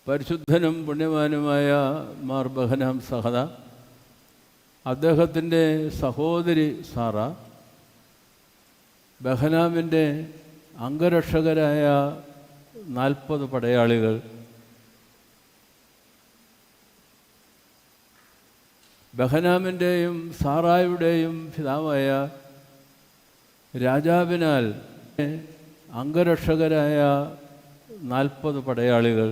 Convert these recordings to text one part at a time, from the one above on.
പരിശുദ്ധനും പുണ്യവാനുമായ മാർ ബഹനാം സഹദ, അദ്ദേഹത്തിൻ്റെ സഹോദരി സാറ, ബഹനാമിൻ്റെ അംഗരക്ഷകരായ 40 പടയാളികൾ, ബഹനാമിൻ്റെയും സാറായുടെയും പിതാവായ രാജാവിനാൽ അംഗരക്ഷകരായ 40 പടയാളികൾ,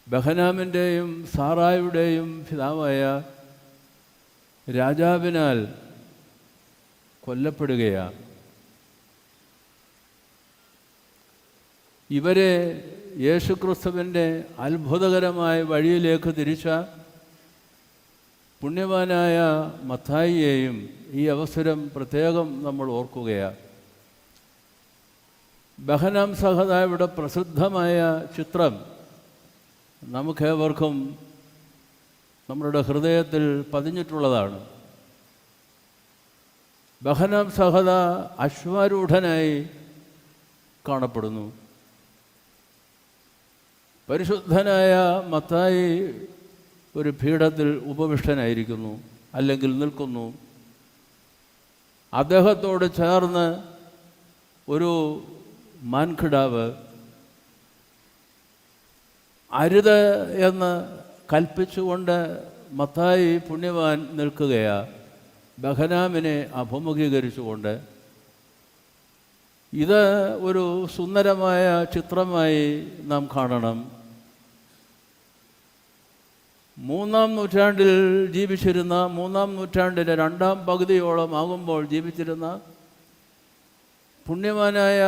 ബഹനാമിൻ്റെയും സാറായുടെയും പിതാവായ രാജാവിനാൽ കൊല്ലപ്പെടുകയാണ്. ഇവരെ യേശുക്രിസ്തുവിൻ്റെ അത്ഭുതകരമായ വഴിയിലേക്ക് തിരിച്ച പുണ്യവാനായ മത്തായിയെയും ഈ അവസരം പ്രത്യേകം നമ്മൾ ഓർക്കുകയാണ്. ബഹനാം സഹദായുടെ പ്രസിദ്ധമായ ചിത്രം നമുക്കേവർക്കും നമ്മുടെ ഹൃദയത്തിൽ പതിഞ്ഞിട്ടുള്ളതാണ്. ബഹനാം സഹദ അശ്വാരൂഢനായി കാണപ്പെടുന്നു. പരിശുദ്ധനായ മത്തായി ഒരു പീഠത്തിൽ ഉപവിഷ്ടനായിരിക്കുന്നു, അല്ലെങ്കിൽ നിൽക്കുന്നു. അദ്ദേഹത്തോട് ചേർന്ന് ഒരു മാൻകിടാവ് അരുത് എന്ന് കൽപ്പിച്ചുകൊണ്ട് മത്തായി പുണ്യവാൻ നിൽക്കുകയാണ്, ബഹനാമിനെ അഭിമുഖീകരിച്ചുകൊണ്ട്. ഇത് ഒരു സുന്ദരമായ ചിത്രമായി നാം കാണണം. 3-ാം നൂറ്റാണ്ടിൽ ജീവിച്ചിരുന്ന, 3-ാം നൂറ്റാണ്ടിൻ്റെ 2ാം പകുതിയോളം ആകുമ്പോൾ ജീവിച്ചിരുന്ന പുണ്യവാനായ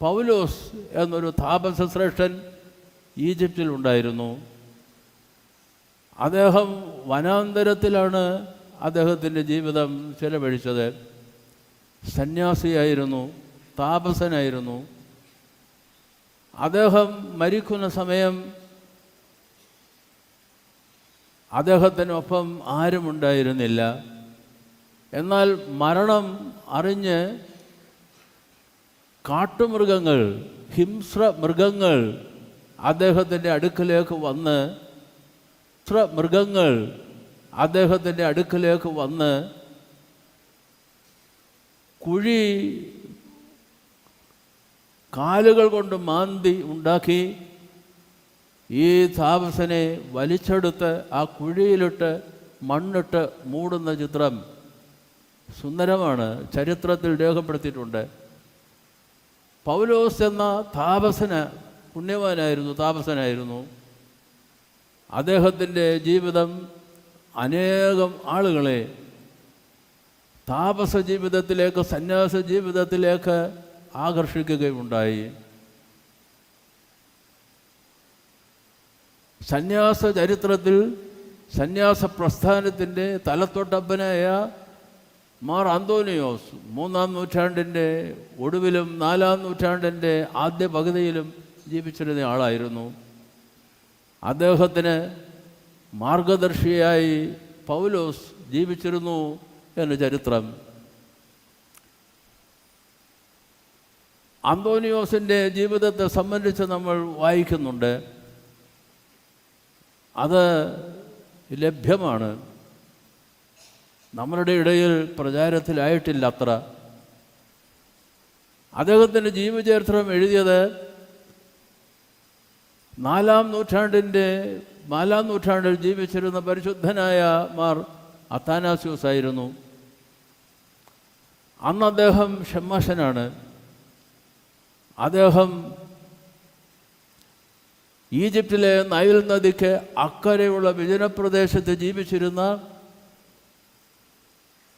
പൗലോസ് എന്നൊരു താപസശ്രേഷ്ഠൻ ഈജിപ്തിൽ ഉണ്ടായിരുന്നു. അദ്ദേഹം വനാന്തരത്തിലാണ് അദ്ദേഹത്തിൻ്റെ ജീവിതം ചെലവഴിച്ചത്. സന്യാസിയായിരുന്നു, താപസനായിരുന്നു. അദ്ദേഹം മരിക്കുന്ന സമയം അദ്ദേഹത്തിനൊപ്പം ആരുമുണ്ടായിരുന്നില്ല. എന്നാൽ മരണം അറിഞ്ഞ് കാട്ടുമൃഗങ്ങൾ, ഹിംസ്ര മൃഗങ്ങൾ അദ്ദേഹത്തിൻ്റെ അടുക്കലേക്ക് വന്ന് കുഴി കാലുകൾ കൊണ്ട് മാന്തി ഉണ്ടാക്കി ഈ താപസനെ വലിച്ചെടുത്ത് ആ കുഴിയിലിട്ട് മണ്ണിട്ട് മൂടുന്ന ചിത്രം സുന്ദരമാണ്, ചരിത്രത്തിൽ രേഖപ്പെടുത്തിയിട്ടുണ്ട്. പൗലോസ് എന്ന താപസനായിരുന്നു. അദ്ദേഹത്തിൻ്റെ ജീവിതം അനേകം ആളുകളെ താപസ ജീവിതത്തിലേക്ക്, സന്യാസ ജീവിതത്തിലേക്ക് ആകർഷിക്കുകയുണ്ടായി. സന്യാസ ചരിത്രത്തിൽ സന്യാസ പ്രസ്ഥാനത്തിൻ്റെ തലത്തൊട്ടപ്പനായ മാർ അന്തോനിയോസ് 3-ാം നൂറ്റാണ്ടിൻ്റെ ഒടുവിലും 4-ാം നൂറ്റാണ്ടിൻ്റെ ആദ്യ പകുതിയിലും ജീവിച്ചിരുന്ന ആളായിരുന്നു. അദ്ദേഹത്തിന് മാർഗദർശിയായി പൗലോസ് ജീവിച്ചിരുന്നു എന്ന് ചരിത്രം. അന്തോനിയോസിൻ്റെ ജീവിതത്തെ സംബന്ധിച്ച് നമ്മൾ വായിക്കുന്നുണ്ട്. അത് ലഭ്യമാണ്, നമ്മളുടെ ഇടയിൽ പ്രചാരത്തിലായിട്ടില്ല അത്ര. അദ്ദേഹത്തിൻ്റെ ജീവചരിത്രം എഴുതിയത് 4-ാം നൂറ്റാണ്ടിൽ ജീവിച്ചിരുന്ന പരിശുദ്ധനായ മാർ അത്താനാസ്യൂസ് ആയിരുന്നു. അന്ന് അദ്ദേഹം ഷമ്മാശനാണ്. അദ്ദേഹം ഈജിപ്തിലെ നൈൽ നദിക്ക് അക്കരെയുള്ള വിജനപ്രദേശത്ത് ജീവിച്ചിരുന്ന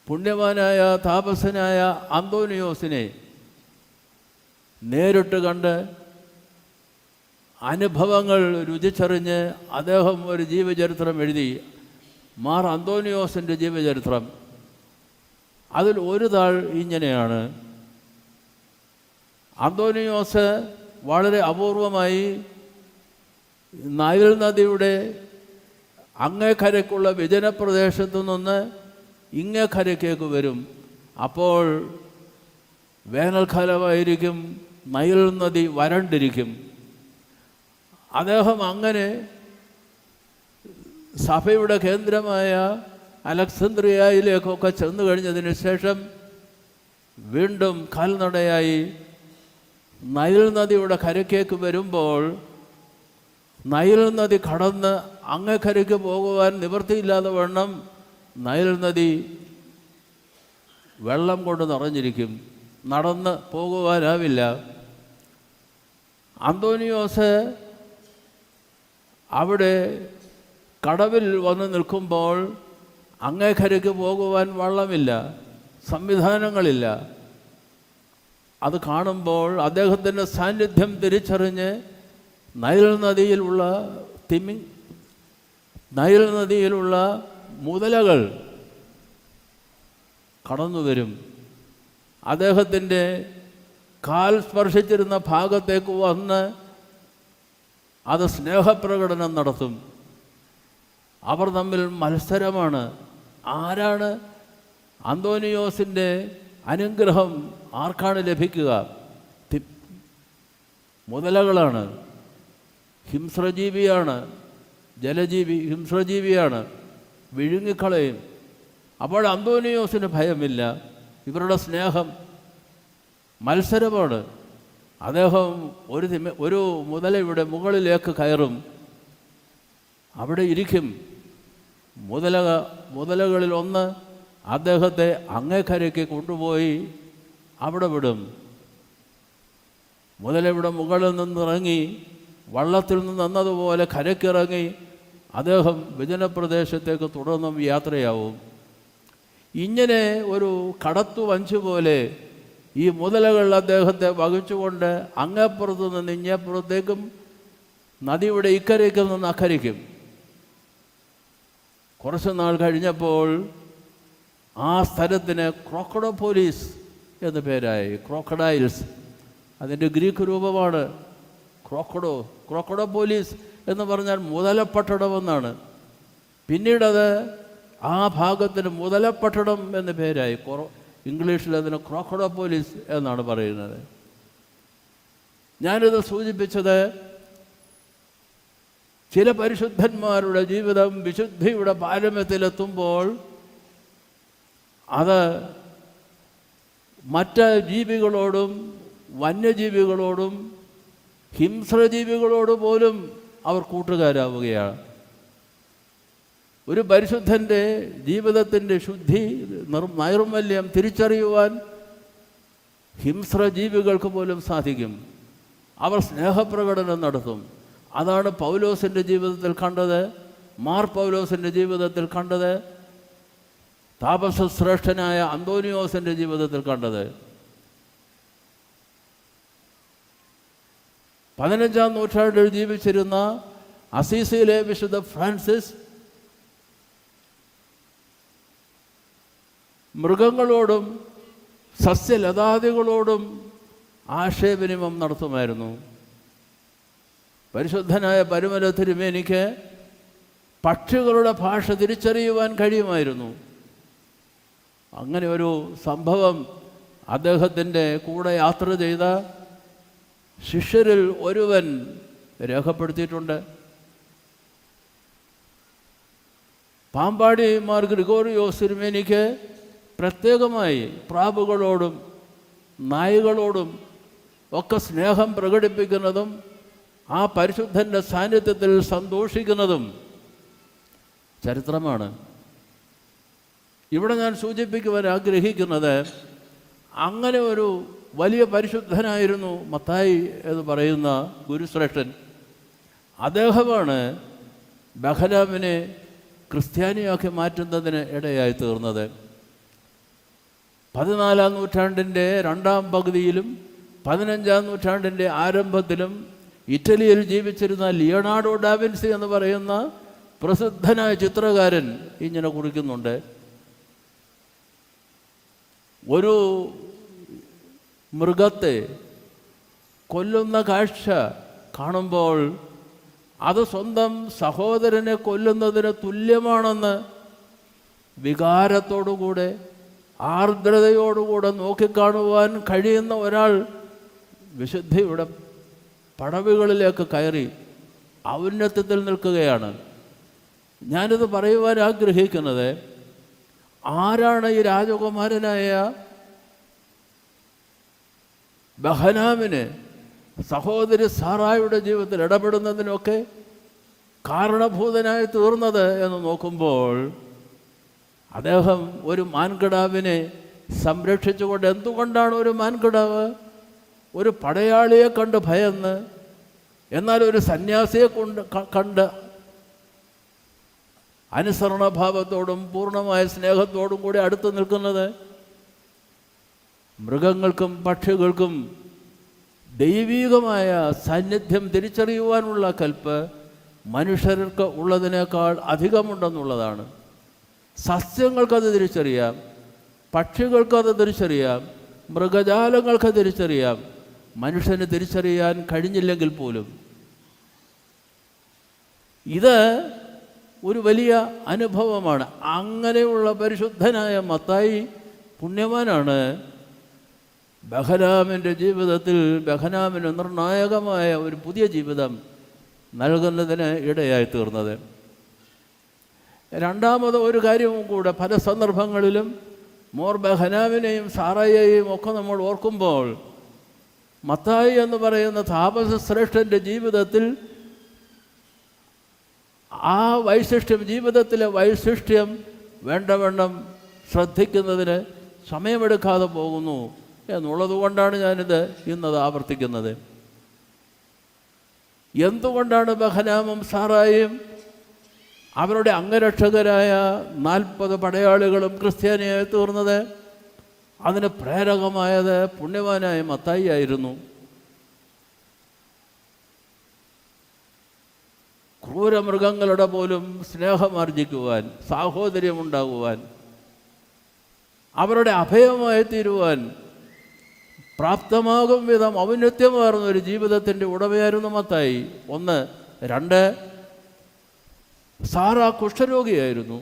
പുണ്യവാനായ താപസനായ അന്തോനിയോസിനെ നേരിട്ട് കണ്ട് അനുഭവങ്ങൾ രുചിച്ചറിഞ്ഞ് അദ്ദേഹം ഒരു ജീവചരിത്രം എഴുതി, മാർ അന്തോനിയോസിൻ്റെ ജീവചരിത്രം. അതിൽ ഒരു താൾ ഇങ്ങനെയാണ്: അന്തോനിയോസ് വളരെ അപൂർവമായി നൈൽ നദിയുടെ അങ്ങേക്കരയ്ക്കുള്ള വിജനപ്രദേശത്തു നിന്ന് ഇങ്ങേക്കരയ്ക്കേക്ക് വരും. അപ്പോൾ വേനൽക്കാലമായിരിക്കും, നൈൽ നദി വരണ്ടിരിക്കും. അദ്ദേഹം അങ്ങനെ സഭയുടെ കേന്ദ്രമായ അലക്സാന്ദ്രിയയിലേക്കൊക്കെ ചെന്നു കഴിഞ്ഞതിന് ശേഷം വീണ്ടും കാൽനടയായി നൈൽ നദിയുടെ കരയ്ക്കേക്ക് വരുമ്പോൾ നൈൽ നദി കടന്ന് അങ്ങക്കരയ്ക്ക് പോകുവാൻ നിവൃത്തിയില്ലാതെ വണ്ണം നൈൽ നദി വെള്ളം കൊണ്ട് നിറഞ്ഞിരിക്കും. നടന്ന് പോകുവാനാവില്ല. അന്തോനിയോസ് അവിടെ കടവിൽ വന്ന് നിൽക്കുമ്പോൾ അങ്ങേക്കരയ്ക്ക് പോകുവാൻ വള്ളമില്ല, സംവിധാനങ്ങളില്ല. അത് കാണുമ്പോൾ അദ്ദേഹത്തിൻ്റെ സാന്നിധ്യം തിരിച്ചറിഞ്ഞ് നൈൽ നദിയിലുള്ള മുതലകൾ കടന്നു വരും. അദ്ദേഹത്തിൻ്റെ കാൽ സ്പർശിച്ചിരുന്ന ഭാഗത്തേക്ക് വന്ന് അത് സ്നേഹപ്രകടനം നടത്തും. അവർ തമ്മിൽ മത്സരമാണ്. ആരാണ് അന്തോനിയോസിൻ്റെ അനുഗ്രഹം ആർക്കാണ് ലഭിക്കുക? മുതലകളാണ്. ഹിംസ്രജീവിയാണ്, ഹിംസ്രജീവിയാണ്, വിഴുങ്ങിക്കളയും. അപ്പോൾ അന്തോനിയോസിന് ഭയമില്ല. ഇവരുടെ സ്നേഹം മത്സരമാണ്. അദ്ദേഹം ഒരു മുതലയുടെ മുകളിലേക്ക് കയറും, അവിടെ ഇരിക്കും. മുതലകളിൽ ഒന്ന് അദ്ദേഹത്തെ അങ്ങേക്കരയ്ക്ക് കൊണ്ടുപോയി അവിടെ വിടും. മുതലയുടെ മുകളിൽ നിന്നിറങ്ങി വള്ളത്തിൽ നിന്നതുപോലെ കരക്കിറങ്ങി അദ്ദേഹം വിജനപ്രദേശത്തേക്ക് തുടർന്നും യാത്രയാവും. ഇങ്ങനെ ഒരു കടത്തു വഞ്ചു പോലെ ഈ മുതലകൾ അദ്ദേഹത്തെ വഹിച്ചുകൊണ്ട് അങ്ങേപ്പുറത്ത് നിന്ന് ഇങ്ങേപ്പുറത്തേക്കും നദിയുടെ ഇക്കരയ്ക്ക് നിന്ന് അക്കരയ്ക്കും. കുറച്ച് നാൾ കഴിഞ്ഞപ്പോൾ ആ സ്ഥലത്തിന് ക്രോക്കഡോപോലിസ് എന്ന് പേരായി. ക്രോക്കഡൈൽസ് അതിൻ്റെ ഗ്രീക്ക് രൂപമാണ്. ക്രോക്കഡോപോലിസ് എന്ന് പറഞ്ഞാൽ മുതലപ്പട്ടണമെന്നാണ്. പിന്നീടത് ആ ഭാഗത്തിന് മുതലപ്പട്ടണം എന്ന് പേരായി. ഇംഗ്ലീഷിൽ അതിന് ക്രോക്കഡോപോലിസ് എന്നാണ് പറയുന്നത്. ഞാനിത് സൂചിപ്പിച്ചത് ചില പരിശുദ്ധന്മാരുടെ ജീവിതം വിശുദ്ധിയുടെ പാരമ്യത്തിലെത്തുമ്പോൾ അത് മറ്റ് ജീവികളോടും വന്യജീവികളോടും ഹിംസ്രജീവികളോട് പോലും അവർ കൂട്ടുകാരാവുകയാണ്. ഒരു പരിശുദ്ധൻ്റെ ജീവിതത്തിൻ്റെ ശുദ്ധി നൈർമല്യം തിരിച്ചറിയുവാൻ ഹിംസ്രജീവികൾക്ക് പോലും സാധിക്കും. അവർ സ്നേഹപ്രകടനം നടത്തും. അതാണ് പൗലോസിൻ്റെ ജീവിതത്തിൽ കണ്ടത്, മാർ പൗലോസിൻ്റെ ജീവിതത്തിൽ കണ്ടത്, താപസശ്രേഷ്ഠനായ അന്തോനിയോസിൻ്റെ ജീവിതത്തിൽ കണ്ടത്. 15-ാം നൂറ്റാണ്ടിൽ ജീവിച്ചിരുന്ന അസീസിയിലെ വിശുദ്ധ ഫ്രാൻസിസ് മൃഗങ്ങളോടും സസ്യലതാദികളോടും ആശയവിനിമയം നടത്തുമായിരുന്നു. പരിശുദ്ധനായ പരുമല തിരുമേനിക്ക് പക്ഷികളുടെ ഭാഷ തിരിച്ചറിയുവാൻ കഴിയുമായിരുന്നു. അങ്ങനെ ഒരു സംഭവം അദ്ദേഹത്തിൻ്റെ കൂടെ യാത്ര ചെയ്ത ശിഷ്യരിൽ ഒരുവൻ രേഖപ്പെടുത്തിയിട്ടുണ്ട്. പാമ്പാടി മാർ ഗ്രിഗോറിയോസ് തിരുമേനിക്ക് പ്രത്യേകമായി പ്രാവുകളോടും നായ്കളോടും ഒക്കെ സ്നേഹം പ്രകടിപ്പിക്കുന്നതും ആ പരിശുദ്ധൻ്റെ സാന്നിധ്യത്തിൽ സന്തോഷിക്കുന്നതും ചരിത്രമാണ്. ഇവിടെ ഞാൻ സൂചിപ്പിക്കുവാൻ ആഗ്രഹിക്കുന്നത്, അങ്ങനെ ഒരു വലിയ പരിശുദ്ധനായിരുന്നു മത്തായി എന്ന് പറയുന്ന ഗുരുശ്രേഷ്ഠൻ. അദ്ദേഹമാണ് ബഹലാമിനെ ക്രിസ്ത്യാനിയാക്കി മാറ്റുന്നതിന് ഇടയായി തീർന്നത്. 14-ാം നൂറ്റാണ്ടിൻ്റെ 2-ാം പകുതിയിലും 15-ാം നൂറ്റാണ്ടിൻ്റെ ആരംഭത്തിലും ഇറ്റലിയിൽ ജീവിച്ചിരുന്ന ലിയനാർഡോ ഡാവിൻസി എന്ന് പറയുന്ന പ്രസിദ്ധനായ ചിത്രകാരൻ ഇങ്ങനെ കുറിക്കുന്നുണ്ട്. ഒരു മൃഗത്തെ കൊല്ലുന്ന കാഴ്ച കാണുമ്പോൾ അത് സ്വന്തം സഹോദരനെ കൊല്ലുന്നതിന് തുല്യമാണെന്ന് വികാരത്തോടുകൂടെ ആർദ്രതയോടുകൂടെ നോക്കിക്കാണുവാൻ കഴിയുന്ന ഒരാൾ വിശുദ്ധിയുടെ പടവുകളിലേക്ക് കയറി ഔന്നത്യത്തിൽ നിൽക്കുകയാണ്. ഞാനിത് പറയുവാൻ ആഗ്രഹിക്കുന്നത്, ആരാണ് ഈ രാജകുമാരനായ ബഹനാമിന് സഹോദരി സാറായുടെ ജീവിതത്തിൽ ഇടപെടുന്നതിനൊക്കെ കാരണഭൂതനായി തീർന്നത് എന്ന് നോക്കുമ്പോൾ, അദ്ദേഹം ഒരു മാൻകിടാവിനെ സംരക്ഷിച്ചുകൊണ്ട്, എന്തുകൊണ്ടാണ് ഒരു മാൻകിടാവ് ഒരു പടയാളിയെ കണ്ട് ഭയന്ന്, എന്നാൽ ഒരു സന്യാസിയെ കണ്ട് അനുസരണഭാവത്തോടും പൂർണ്ണമായ സ്നേഹത്തോടും കൂടി അടുത്ത് നിൽക്കുന്നത്? മൃഗങ്ങൾക്കും പക്ഷികൾക്കും ദൈവീകമായ സാന്നിധ്യം തിരിച്ചറിയുവാനുള്ള കൽപ്പ് മനുഷ്യർക്ക് ഉള്ളതിനേക്കാൾ അധികമുണ്ടെന്നുള്ളതാണ്. സസ്യങ്ങൾക്കത് തിരിച്ചറിയാം, പക്ഷികൾക്കത് തിരിച്ചറിയാം, മൃഗജാലങ്ങൾക്ക് തിരിച്ചറിയാം. മനുഷ്യന് തിരിച്ചറിയാൻ കഴിഞ്ഞില്ലെങ്കിൽ പോലും ഇത് ഒരു വലിയ അനുഭവമാണ്. അങ്ങനെയുള്ള പരിശുദ്ധനായ മത്തായി പുണ്യവാനാണ് ബഹനാമിൻ്റെ ജീവിതത്തിൽ ബഹനാമിന് നിർണായകമായ ഒരു പുതിയ ജീവിതം നൽകുന്നതിന് ഇടയായി തീർന്നത്. രണ്ടാമത് ഒരു കാര്യവും കൂടെ, പല സന്ദർഭങ്ങളിലും മോർ ബഹനാമിനെയും സാറയെയും ഒക്കെ നമ്മൾ ഓർക്കുമ്പോൾ, മത്തായി എന്ന് പറയുന്ന താപസ ശ്രേഷ്ഠൻ്റെ ജീവിതത്തിൽ ആ വൈശിഷ്ട്യം, ജീവിതത്തിലെ വൈശിഷ്ട്യം വേണ്ടവണ്ണം ശ്രദ്ധിക്കുന്നതിന് സമയമെടുക്കാതെ പോകുന്നു എന്നുള്ളത് കൊണ്ടാണ് ഞാനിത് ഇന്നത് ആവർത്തിക്കുന്നത്. എന്തുകൊണ്ടാണ് ബഹനാമും സാറായും അവരുടെ അംഗരക്ഷകരായ 40 പടയാളികളും ക്രിസ്ത്യാനിയായി തീർന്നത്? അതിന് പ്രേരകമായത് പുണ്യവാനായ മത്തായി ആയിരുന്നു. ക്രൂരമൃഗങ്ങളുടെ പോലും സ്നേഹമാർജിക്കുവാൻ, സാഹോദര്യമുണ്ടാകുവാൻ, അവരുടെ അഭയമായി തീരുവാൻ പ്രാപ്തമാകും വിധം ഔന്നത്യമാർന്ന ഒരു ജീവിതത്തിൻ്റെ ഉടമയായിരുന്നു മത്തായി. 1. 2, സാറ കുഷ്ഠരോഗിയായിരുന്നു.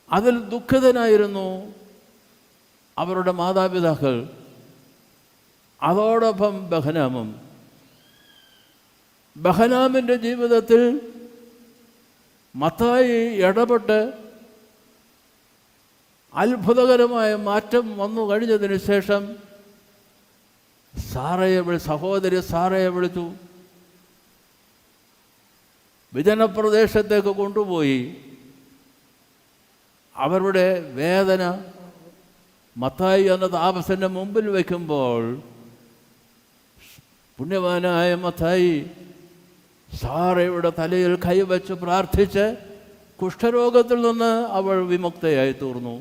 അതിൽ ദുഃഖിതനായിരുന്നു അവരുടെ മാതാപിതാക്കൾ. അതോടൊപ്പം ബഹനാമിൻ്റെ ജീവിതത്തിൽ മത്തായി ഇടപെട്ട് അത്ഭുതകരമായ മാറ്റം വന്നു കഴിഞ്ഞതിന് ശേഷം സഹോദരി സാറയെ വിളിച്ചു വിജനപ്രദേശത്തേക്ക് കൊണ്ടുപോയി. അവരുടെ വേദന മത്തായി എന്ന താപസൻ്റെ മുമ്പിൽ വയ്ക്കുമ്പോൾ പുണ്യവാനായ മത്തായി സാറയുടെ തലയിൽ കൈവച്ച് പ്രാർത്ഥിച്ച് കുഷ്ഠരോഗത്തിൽ നിന്ന് അവൾ വിമുക്തയായി തീർന്നു.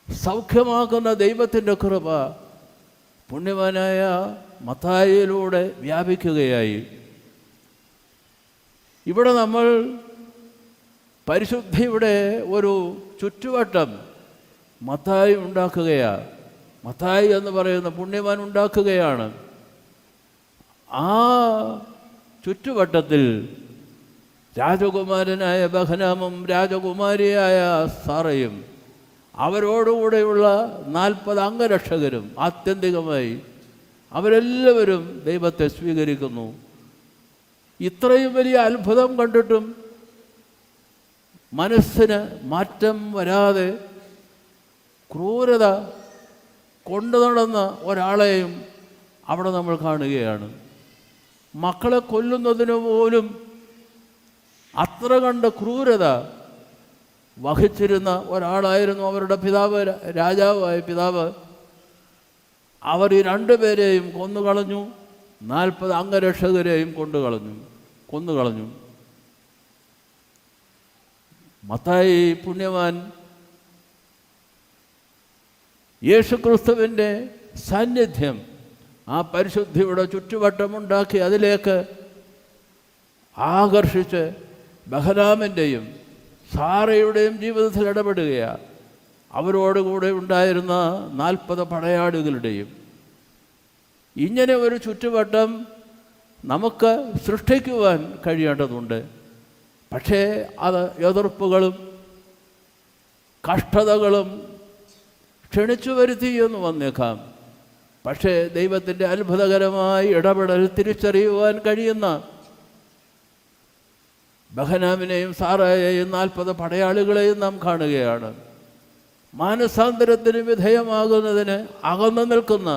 സൗഖ്യമാക്കുന്ന ദൈവത്തിൻ്റെ കൃപ പുണ്യവാനായ മത്തായിയിലൂടെ വ്യാപിക്കുകയായി. ഇവിടെ നമ്മൾ പരിശുദ്ധിയുടെ ഒരു ചുറ്റുവട്ടം മത്തായി ഉണ്ടാക്കുകയാണ്. മത്തായി എന്ന് പറയുന്ന പുണ്യവാൻ ഉണ്ടാക്കുകയാണ്. ആ ചുറ്റുവട്ടത്തിൽ രാജകുമാരനായ ബഹനാമും രാജകുമാരിയായ സാറയും അവരോടുകൂടെയുള്ള 40 അംഗരക്ഷകരും ആത്യന്തികമായി അവരെല്ലാവരും ദൈവത്തെ സ്വീകരിക്കുന്നു. ഇത്രയും വലിയ അത്ഭുതം കണ്ടിട്ടും മനസ്സിന് മാറ്റം വരാതെ ക്രൂരത കൊണ്ടു നടന്ന ഒരാളെയും അവിടെ നമ്മൾ കാണുകയാണ്. മക്കളെ കൊല്ലുന്നതിനു പോലും അത്ര കണ്ട ക്രൂരത വഹിച്ചിരുന്ന ഒരാളായിരുന്നു അവരുടെ പിതാവ്, രാജാവായ പിതാവ്. അവർ ഈ 2 പേരെയും കൊന്നുകളഞ്ഞു, 40 അംഗരക്ഷകരെയും കൊന്നുകളഞ്ഞു. മത്തായി പുണ്യവാൻ യേശുക്രിസ്തുവിൻ്റെ സാന്നിധ്യം ആ പരിശുദ്ധിയുടെ ചുറ്റുവട്ടമുണ്ടാക്കി അതിലേക്ക് ആകർഷിച്ച് ബഹനാമിൻ്റെയും സാറയുടെയും ജീവിതത്തിൽ ഇടപെടുകയാണ്. അവരോടുകൂടെ ഉണ്ടായിരുന്ന 40 പടയാളികളുടെയും. ഇങ്ങനെ ഒരു ചുറ്റുവട്ടം നമുക്ക് സൃഷ്ടിക്കുവാൻ കഴിയേണ്ടതുണ്ട്. പക്ഷേ അത് എതിർപ്പുകളും കഷ്ടതകളും ക്ഷണിച്ചു വരുത്തി എന്ന് വന്നേക്കാം. പക്ഷേ ദൈവത്തിൻ്റെ അത്ഭുതകരമായ ഇടപെടൽ തിരിച്ചറിയുവാൻ കഴിയുന്ന ബഹനാമിനെയും സാറായെയും 40 പടയാളികളെയും നാം കാണുകയാണ്. മാനസാന്തരത്തിന് വിധേയമാകുന്നതിന് അകന്നു നിൽക്കുന്ന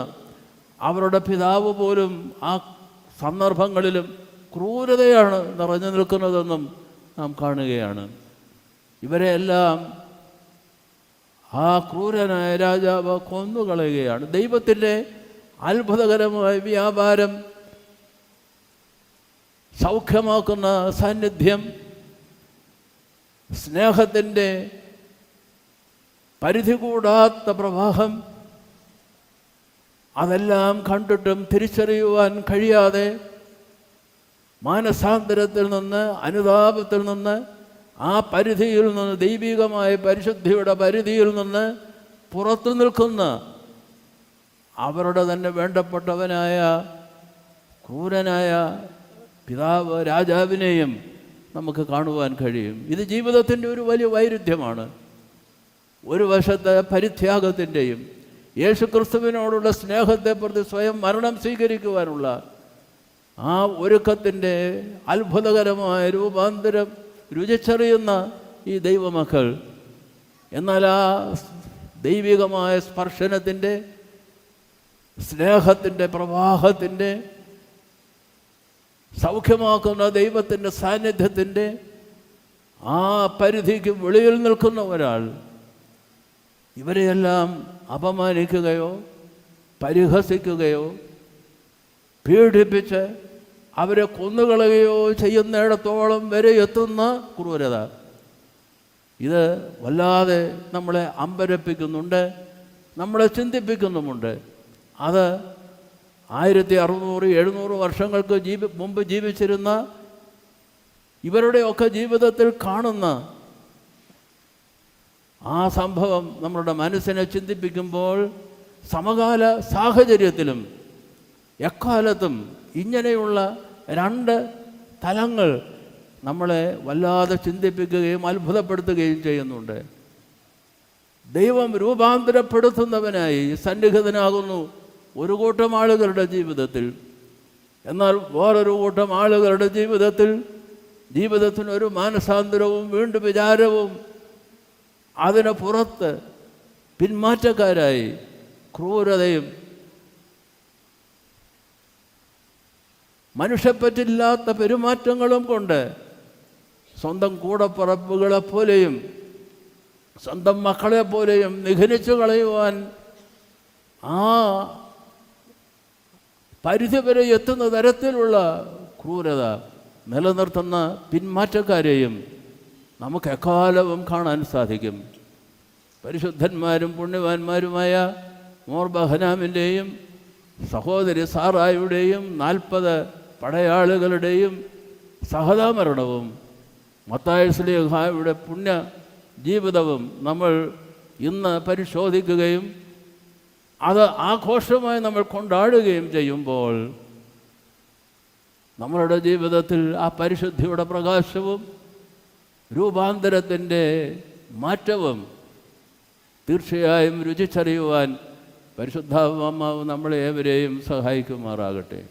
അവരുടെ പിതാവ് പോലും ആ സന്ദർഭങ്ങളിലും ക്രൂരതയാണ് നിറഞ്ഞു നിൽക്കുന്നതെന്നും നാം കാണുകയാണ്. ഇവരെല്ലാം ആ ക്രൂരനായ രാജാവ് കൊന്നുകളയുകയാണ്. ദൈവത്തിൻ്റെ അത്ഭുതകരമായ വ്യാപാരം, സൗഖ്യമാക്കുന്ന സാന്നിധ്യം, സ്നേഹത്തിൻ്റെ പരിധി കൂടാത്ത പ്രവാഹം, അതെല്ലാം കണ്ടിട്ടും തിരിച്ചറിയുവാൻ കഴിയാതെ മാനസാന്തരത്തിൽ നിന്ന്, അനുതാപത്തിൽ നിന്ന്, ആ പരിധിയിൽ നിന്ന്, ദൈവികമായ പരിശുദ്ധിയുടെ പരിധിയിൽ നിന്ന് പുറത്തു നിൽക്കുന്ന അവരുടെ തന്നെ വേണ്ടപ്പെട്ടവനായ ക്രൂരനായ പിതാവ് രാജാവിനെയും നമുക്ക് കാണുവാൻ കഴിയും. ഇത് ജീവിതത്തിൻ്റെ ഒരു വലിയ വൈരുദ്ധ്യമാണ്. ഒരു വശത്ത് പരിത്യാഗത്തിൻ്റെയും യേശുക്രിസ്തുവിനോടുള്ള സ്നേഹത്തെ പ്രതി സ്വയം മരണം സ്വീകരിക്കുവാനുള്ള ആ ഒരുക്കത്തിൻ്റെ അത്ഭുതകരമായ രൂപാന്തരം രുചിച്ചറിയുന്ന ഈ ദൈവമക്കൾ, എന്നാൽ ആ ദൈവികമായ സ്പർശനത്തിൻ്റെ, സ്നേഹത്തിൻ്റെ പ്രവാഹത്തിൻ്റെ, സൗഖ്യമാക്കുന്ന ദൈവത്തിൻ്റെ സാന്നിധ്യത്തിൻ്റെ ആ പരിധിക്ക് വെളിയിൽ നിൽക്കുന്ന ഒരാൾ ഇവരെയെല്ലാം അപമാനിക്കുകയോ പരിഹസിക്കുകയോ പീഡിപ്പിച്ച് അവരെ കൊന്നുകളയുകയോ ചെയ്യുന്നിടത്തോളം വരെ എത്തുന്ന ക്രൂരത, ഇത് വല്ലാതെ നമ്മളെ അമ്പരപ്പിക്കുന്നുണ്ട്, നമ്മളെ ചിന്തിപ്പിക്കുന്നുമുണ്ട്. അത് 1600-700 വർഷങ്ങൾക്ക് മുമ്പ് ജീവിച്ചിരുന്ന ഇവരുടെയൊക്കെ ജീവിതത്തിൽ കാണുന്ന ആ സംഭവം നമ്മളുടെ മനസ്സിനെ ചിന്തിപ്പിക്കുമ്പോൾ സമകാല സാഹചര്യത്തിലും എക്കാലത്തും ഇങ്ങനെയുള്ള 2 തലങ്ങൾ നമ്മളെ വല്ലാതെ ചിന്തിപ്പിക്കുകയും അത്ഭുതപ്പെടുത്തുകയും ചെയ്യുന്നുണ്ട്. ദൈവം രൂപാന്തരപ്പെടുത്തുന്നവനായി സന്നിഹിതനാകുന്നു ഒരു കൂട്ടം ആളുകളുടെ ജീവിതത്തിൽ. എന്നാൽ വേറൊരു കൂട്ടം ആളുകളുടെ ജീവിതത്തിനൊരു മാനസാന്തരവും വീണ്ടും വിചാരവും അതിന് പുറത്ത് പിന്മാറ്റക്കാരായി ക്രൂരതയും മനുഷ്യപ്പറ്റില്ലാത്ത പെരുമാറ്റങ്ങളും കൊണ്ട് സ്വന്തം കൂടപ്പിറപ്പുകളെപ്പോലെയും സ്വന്തം മക്കളെപ്പോലെയും നിഘനിച്ചു കളയുവാൻ ആ പരിധി വരെ എത്തുന്ന തരത്തിലുള്ള ക്രൂരത നിലനിർത്തുന്ന പിന്മാറ്റക്കാരെയും നമുക്ക് എക്കാലവും കാണാൻ സാധിക്കും. പരിശുദ്ധന്മാരും പുണ്യവാന്മാരുമായ മോർ ബഹനാമിൻ്റെയും സഹോദരി സാറായുടെയും 40 പടയാളികളുടെയും സഹതാമരണവും മത്തായി ശ്ലീഹായുടെ പുണ്യ ജീവിതവും നമ്മൾ ഇന്ന് പരിശോധിക്കുകയും അത് ആഘോഷമായി നമ്മൾ കൊണ്ടാടുകയും ചെയ്യുമ്പോൾ നമ്മളുടെ ജീവിതത്തിൽ ആ പരിശുദ്ധിയുടെ പ്രകാശവും രൂപാന്തരത്തിൻ്റെ മാറ്റവും തീർച്ചയായും രുചിച്ചറിയുവാൻ പരിശുദ്ധാത്മാവ് നമ്മളെ ഏവരെയും സഹായിക്കുമാറാകട്ടെ.